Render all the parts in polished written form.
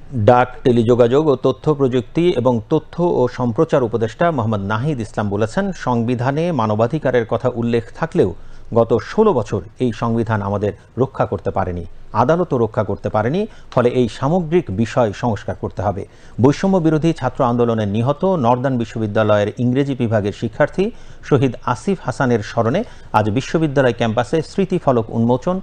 ডাক, টেলিযোগাযোগ ও তথ্য প্রযুক্তি এবং তথ্য ও সম্প্রচার উপদেষ্টা মোহাম্মদ নাহিদ ইসলাম বলেছেন, সংবিধানে মানবাধিকারের কথা উল্লেখ থাকলেও গত ১৬ বছর এই সংবিধান আমাদের রক্ষা করতে পারেনি, আদালতও রক্ষা করতে পারেনি। ফলে এই সামগ্রিক বিষয় সংস্কার করতে হবে। বৈষম্য বিরোধী ছাত্র আন্দোলনে নিহত নর্দার্ন বিশ্ববিদ্যালয়ের ইংরেজি বিভাগের শিক্ষার্থী শহীদ আসিফ হাসানের স্মরণে আজ বিশ্ববিদ্যালয় ক্যাম্পাসে স্মৃতিফলক উন্মোচন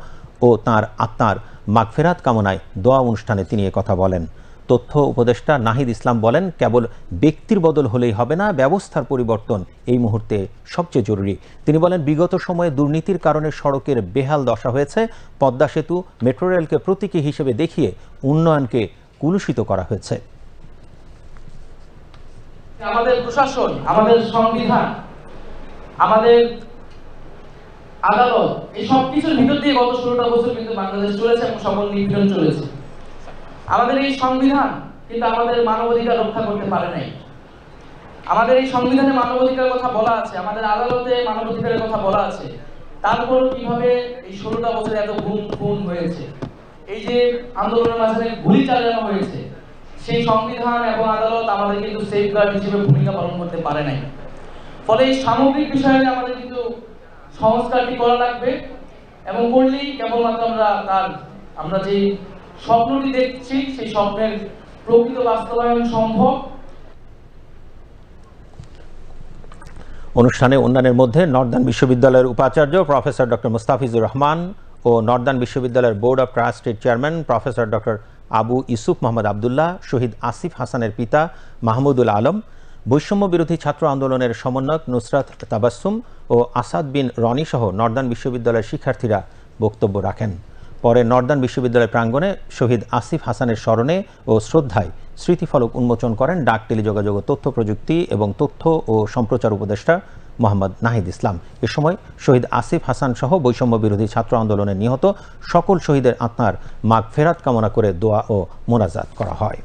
ও তাঁর আত্মার মাগফিরাত কামনায় দোয়া অনুষ্ঠানে তিনি কথা বলেন। তথ্য উপদেষ্টা নাহিদ ইসলাম বলেন, কেবল ব্যক্তির বদল হলেই হবে না, ব্যবস্থার পরিবর্তন এই মুহূর্তে সবচেয়ে জরুরি। তিনি বলেন, বিগত সময়ে দুর্নীতির কারণে সড়কের বেহাল দশা হয়েছে। পদ্মা সেতু, মেট্রো রেলকে প্রতীকী হিসেবে দেখিয়ে উন্নয়নকে কুলুষিত করা হয়েছে। আমাদের প্রশাসন, আমাদের সংবিধান, আমাদের আদালত, এই সব কিছুর ভিতর দিয়ে গত 16টা বছর কিন্তু বাংলাদেশ চলেছে এবং সকল নিপীড়ন চলেছে। আমাদের এই সংবিধান কিন্তু আমাদের মানবাধিকার রক্ষা করতে পারে নাই। আমাদের এই সংবিধানে মানবাধিকারের কথা বলা আছে, আমাদের আদালতে মানবাধিকারের কথা বলা আছে, তারপর কিভাবে এই 16টা বছরে এত খুন হয়েছে, এই যে আন্দোলনের মাঝে গুলি চালানো হয়েছে, সেই সংবিধান এবং আদালত আমাদের কিন্তু সেফগার্ড হিসেবে ভূমিকা পালন করতে পারে নাই। ফলে এই সামগ্রিক বিষয়ে আমাদের কিন্তু সংস্কারটি করা লাগবে এবং করলেই কেবলমাত্র আমরা যে স্বপ্নটি দেখছি সেই স্বপ্নের প্রকৃত বাস্তবায়ন সম্ভব। অনুষ্ঠানে অন্যান্যের মধ্যে নর্দার্ন বিশ্ববিদ্যালয়ের উপাচার্য প্রফেসর ডক্টর মুস্তাফিজুর রহমান ও নর্দার্ন বিশ্ববিদ্যালয়ের বোর্ড অব ট্রাস্টির chairman professor doctor Abu Yusuf Mohammad Abdullah, শহীদ আসিফ হাসানের পিতা মাহমুদুল আলম, বৈষম্য বিরোধী ছাত্র আন্দোলনের সমন্বয়ক নুসরাত তাবাসসুম ও আসাদ বিন রনি সহ নর্দার্ন বিশ্ববিদ্যালয়ের শিক্ষার্থীরা বক্তব্য রাখেন। পরে নর্দার্ন বিশ্ববিদ্যালয় প্রাঙ্গণে শহীদ আসিফ হাসানের স্মরণে ও শ্রদ্ধায় স্মৃতিফলক উন্মোচন করেন ডাক, টেলিযোগাযোগ ও তথ্য প্রযুক্তি এবং তথ্য ও সম্প্রচার উপদেষ্টা মোহাম্মদ নাহিদ ইসলাম। এ সময় শহীদ আসিফ হাসান সহ বৈষম্য বিরোধী ছাত্র আন্দোলনে নিহত সকল শহীদের আত্মার মাগফিরাত কামনা করে দোয়া ও মোনাজাত করা হয়।